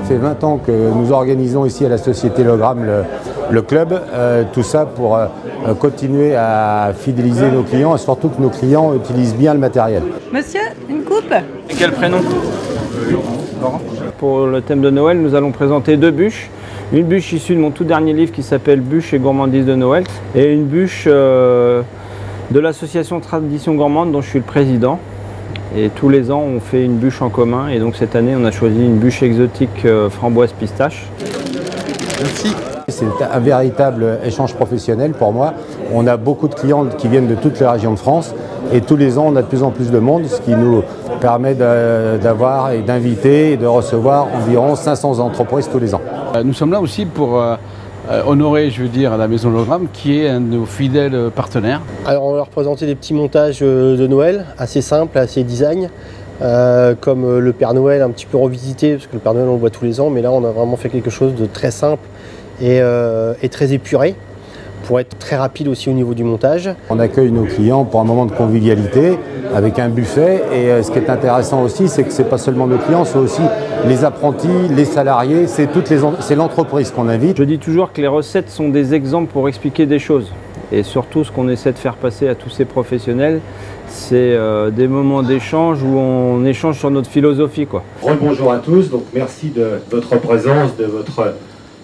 fait 20 ans que nous organisons ici à la Société Logramme le club, tout ça pour continuer à fidéliser nos clients et surtout que nos clients utilisent bien le matériel. Monsieur, une coupe? Et quel prénom? Laurent. Pour le thème de Noël, nous allons présenter 2 bûches. Une bûche issue de mon tout dernier livre qui s'appelle Bûches et gourmandises de Noël et une bûche de l'association Tradition Gourmande dont je suis le président. Et tous les ans, on fait une bûche en commun et donc cette année, on a choisi une bûche exotique framboise pistache. Merci. C'est un véritable échange professionnel pour moi. On a beaucoup de clients qui viennent de toutes les régions de France et tous les ans, on a de plus en plus de monde, ce qui nous permet d'avoir et d'inviter et de recevoir environ 500 entreprises tous les ans. Nous sommes là aussi pour honorer, je veux dire, la Maison Logramme, qui est un de nos fidèles partenaires. Alors on leur présentait des petits montages de Noël, assez simples, assez design, comme le Père Noël un petit peu revisité, parce que le Père Noël on le voit tous les ans, mais là on a vraiment fait quelque chose de très simple et très épuré, pour être très rapide aussi au niveau du montage. On accueille nos clients pour un moment de convivialité avec un buffet et ce qui est intéressant aussi, c'est que ce n'est pas seulement nos clients, c'est aussi les apprentis, les salariés, c'est l'entreprise qu'on invite. Je dis toujours que les recettes sont des exemples pour expliquer des choses. Et surtout, ce qu'on essaie de faire passer à tous ces professionnels, c'est des moments d'échange où on échange sur notre philosophie, quoi. Rebonjour à tous, donc merci de votre présence, de votre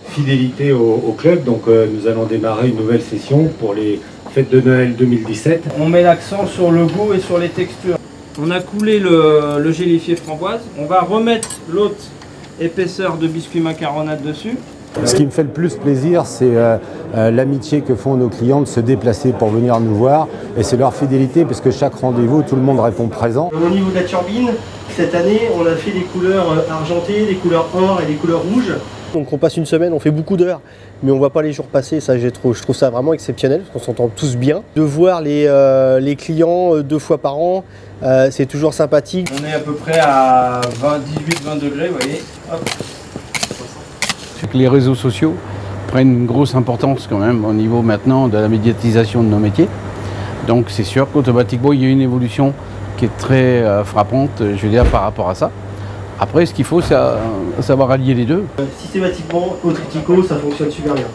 fidélité au club. Donc nous allons démarrer une nouvelle session pour les fêtes de Noël 2017. On met l'accent sur le goût et sur les textures. On a coulé le gélifié framboise. On va remettre l'autre épaisseur de biscuit macaronade dessus. Ce qui me fait le plus plaisir, c'est l'amitié que font nos clients de se déplacer pour venir nous voir. Et c'est leur fidélité, parce que chaque rendez-vous, tout le monde répond présent. Au niveau de la turbine, cette année, on a fait des couleurs argentées, des couleurs or et des couleurs rouges. Donc on passe une semaine, on fait beaucoup d'heures, mais on ne voit pas les jours passer. Ça, je trouve ça vraiment exceptionnel, parce qu'on s'entend tous bien. De voir les clients 2 fois par an, c'est toujours sympathique. On est à peu près à 18-20 degrés, vous voyez. Hop. C'est que les réseaux sociaux prennent une grosse importance quand même au niveau maintenant de la médiatisation de nos métiers. Donc c'est sûr qu'automatiquement, il y a une évolution qui est très frappante, je veux dire, par rapport à ça. Après, ce qu'il faut, c'est savoir allier les deux. Systématiquement, au Tritico, ça fonctionne super bien.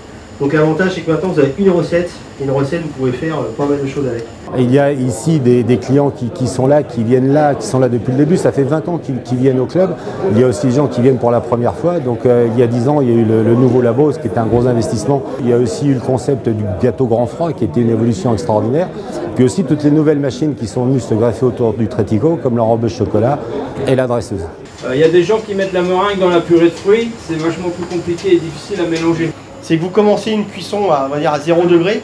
Donc l'avantage, c'est que maintenant, vous avez une recette, et une recette, vous pouvez faire pas mal de choses avec. Il y a ici des clients qui sont là, qui viennent là, qui sont là depuis le début. Ça fait 20 ans qu'ils viennent au club. Il y a aussi des gens qui viennent pour la première fois. Donc il y a 10 ans, il y a eu le nouveau labo, ce qui était un gros investissement. Il y a aussi eu le concept du gâteau grand froid, qui était une évolution extraordinaire. Puis aussi toutes les nouvelles machines qui sont venues se greffer autour du Tritico, comme l'enrobe de chocolat et la dresseuse. Il y a des gens qui mettent la meringue dans la purée de fruits, c'est vachement plus compliqué et difficile à mélanger. C'est que vous commencez une cuisson à, on va dire, à 0 degré,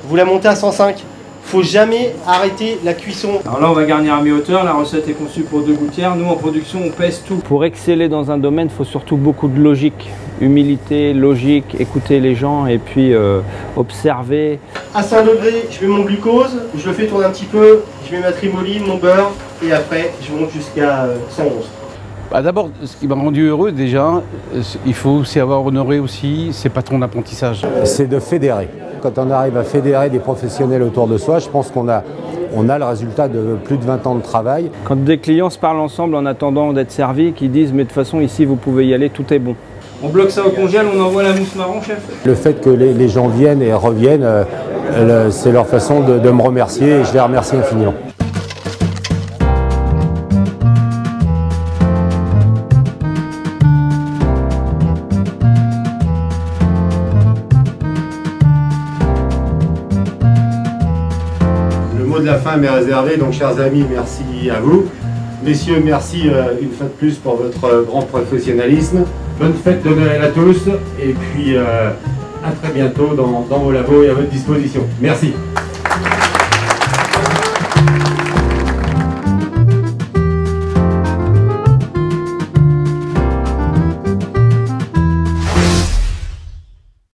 vous la montez à 105. Faut jamais arrêter la cuisson. Alors là, on va garnir à mi-hauteur, la recette est conçue pour 2 gouttières. Nous, en production, on pèse tout. Pour exceller dans un domaine, il faut surtout beaucoup de logique. Humilité, logique, écouter les gens et puis observer. À 100 degrés, je mets mon glucose, je le fais tourner un petit peu, je mets ma trimoline, mon beurre, et après, je monte jusqu'à 111. D'abord, ce qui m'a rendu heureux déjà, il faut savoir honorer aussi ses patrons d'apprentissage. C'est de fédérer. Quand on arrive à fédérer des professionnels autour de soi, je pense qu'on a le résultat de plus de 20 ans de travail. Quand des clients se parlent ensemble en attendant d'être servis, qui disent mais de toute façon ici vous pouvez y aller, tout est bon. On bloque ça au congèle, on envoie la mousse marron, chef. Le fait que les gens viennent et reviennent, c'est leur façon de me remercier et je les remercie infiniment. De la fin m'est réservé, donc chers amis, merci à vous. Messieurs, merci une fois de plus pour votre grand professionnalisme. Bonne fête de Noël à tous et puis à très bientôt dans vos labos et à votre disposition. Merci.